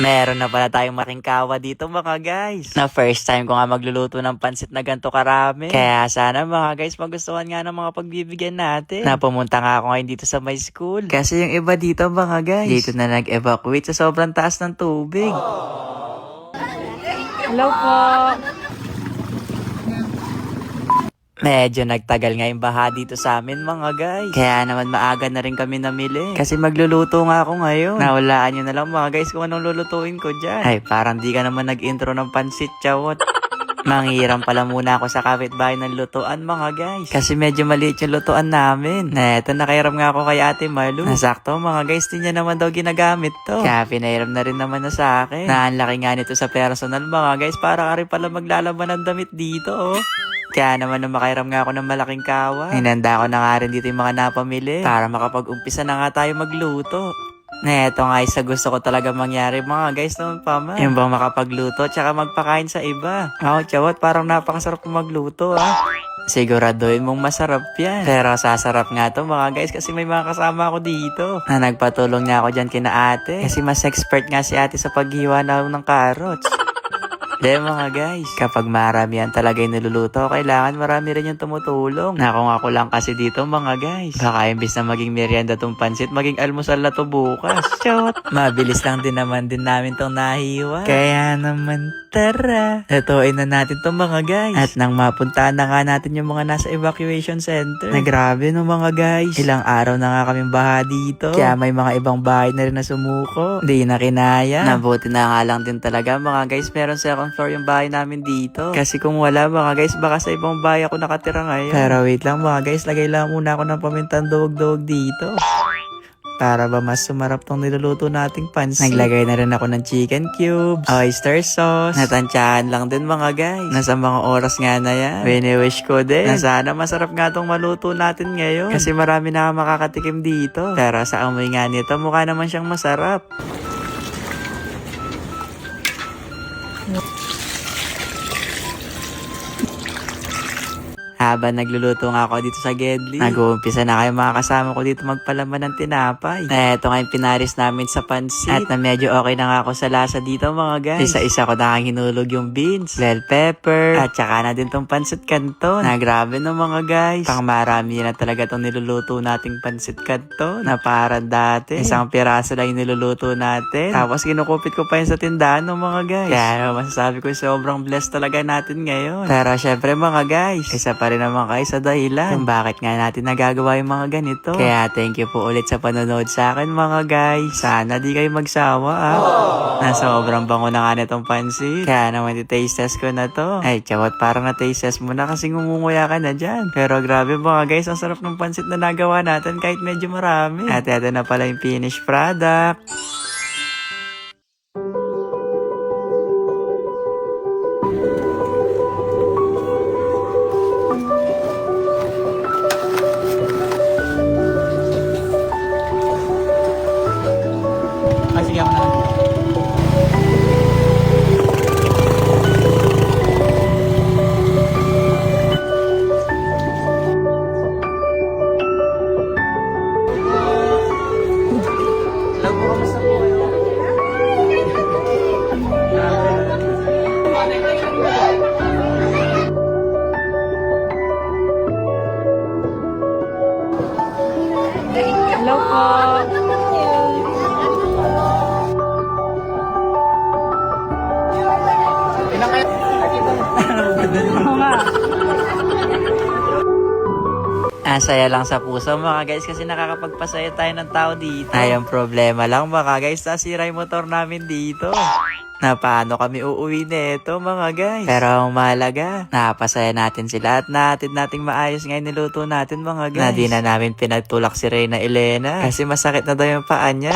Meron na pala tayong makingkawa dito mga guys. Na first time ko nga magluluto ng pansit na ganito karami. Kaya sana mga guys magustuhan nga ng mga pagbibigyan natin. Na pumunta nga ako ngayon dito sa my school. Kasi yung iba dito mga guys, dito na nag-evacuate sa sobrang taas ng tubig. Hello po. Medyo nagtagal nga yung baha dito sa amin mga guys. Kaya naman maaga na rin kami namili. Kasi magluluto nga ako ngayon. Nawalaan nyo na lang mga guys kung anong lulutuin ko dyan. Ay parang di ka naman nag-intro ng pansit chawot. Manghiram pala muna ako sa kapitbahay ng lutuan mga guys. Kasi medyo maliit yung lutuan namin. Na eto nakairam nga ako kay Ate Malu. Nasakto mga guys, di niya naman daw ginagamit to. Kaya pinairam na rin naman na sa akin. Na ang laki nga nito sa personal mga guys. Para ka rin pala maglalaban ng damit dito oh. Kaya naman nung makairam nga ako ng malaking kawa, hinanda ko na nga rin dito yung mga napamili para makapag-umpisa na nga tayo magluto. Na eto nga isa gusto ko talaga mangyari mga guys naman pa man. Yung bang makapagluto tsaka magpakain sa iba. Ako chawat parang napakasarap kong magluto ah. Siguraduhin mong masarap yan. Pero sasarap nga to mga guys kasi may mga kasama ako dito. Na nagpatulong nga ako dyan kina ate. Kasi mas expert nga si ate sa paghiwa na ng carrots. De mga guys, kapag maramihan talaga yung niluluto, kailangan marami rin yung tumutulong. Na kung ako lang kasi dito mga guys, baka imbis na maging merienda tong pansit, maging almusal na to bukas. Chot! Mabilis lang din naman din namin tong nahiwa. Kaya naman tara, lutuin na natin tong mga guys. At nang mapuntahan na nga natin yung mga nasa evacuation center. Na grabe no mga guys, ilang araw na nga kaming baha dito. Kaya may mga ibang bahay na rin na sumuko. Hindi na kinaya. Nabuti na nga lang din talaga mga guys, meron second floor yung bahay namin dito. Kasi kung wala mga guys, baka sa ibang bahay ako nakatira ngayon. Pero wait lang mga guys, lagay lang muna ako ng pamintang duwag-duwag dito. Para ba mas sumarap tong niluluto nating pansit. Naglagay na rin ako ng chicken cubes, oyster sauce. Natansyahan lang din mga guys. Nasa mga oras nga na yan. Wini-wish ko din na sana masarap nga tong maluto natin ngayon. Kasi marami na makakatikim dito. Pero sa amoy nga nito, mukha naman siyang masarap. Habang nagluluto nga ako dito sa Gedli, nag-uumpisa na kayo mga kasama ko dito magpalaman ng tinapay. Na eto nga yung pinaris namin sa pansit. At na medyo okay na nga ako sa lasa dito mga guys. Isa-isa ko na hinulog yung beans, bell pepper, at saka na din tong pansit canton. Na grabe no mga guys. Pang marami na talaga tong niluluto nating pansit canton. Na para dati, isang piraso lang yung niluluto natin. Tapos kinukupit ko pa yun sa tindahan no mga guys. Kaya masasabi ko sobrang blessed talaga natin ngayon. Pero syempre mga guys, isa pa rin naman kayo sa dahilan kung bakit nga natin nagagawa yung mga ganito. Kaya thank you po ulit sa panonood sa akin mga guys. Sana di kayo magsawa na sobrang bango na nga nitong pansit. Kaya naman i-taste test ko na to. Ay chawat, parang na-taste test mo na kasi ngumunguya ka na dyan. Pero grabe mga guys, ang sarap ng pansit na nagawa natin kahit medyo marami. At ito na pala yung finished product. Sige ako na lang. Hello po, kamusta po kayo? Hello po. Ilang kayo? Oo nga. Saya lang sa puso mga guys kasi nakakapagpasaya tayo ng tao dito. Ay, ang problema lang mga guys, nasira yung motor namin dito. Na paano kami uuwi nito mga guys. Pero ang mahalaga, napasaya natin sila at nating maayos ngayon niluto natin mga guys. Na di na namin pinagtulak si Reyna Elena kasi masakit na daw yung paa niya.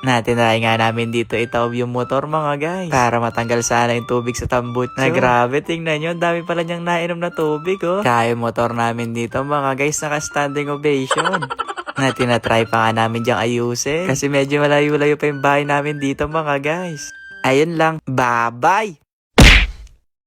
Natinry nga namin dito itaob yung motor mga guys para matanggal sana yung tubig sa tambutso. Na grabe, tingnan nyo, dami pala niyang nainom na tubig oh. Kaya yung motor namin dito mga guys naka-standing ovation. Na tinatry pa nga namin diyang ayusin kasi medyo malayo-layo pa yung bahay namin dito mga guys. Ayun lang, bye-bye!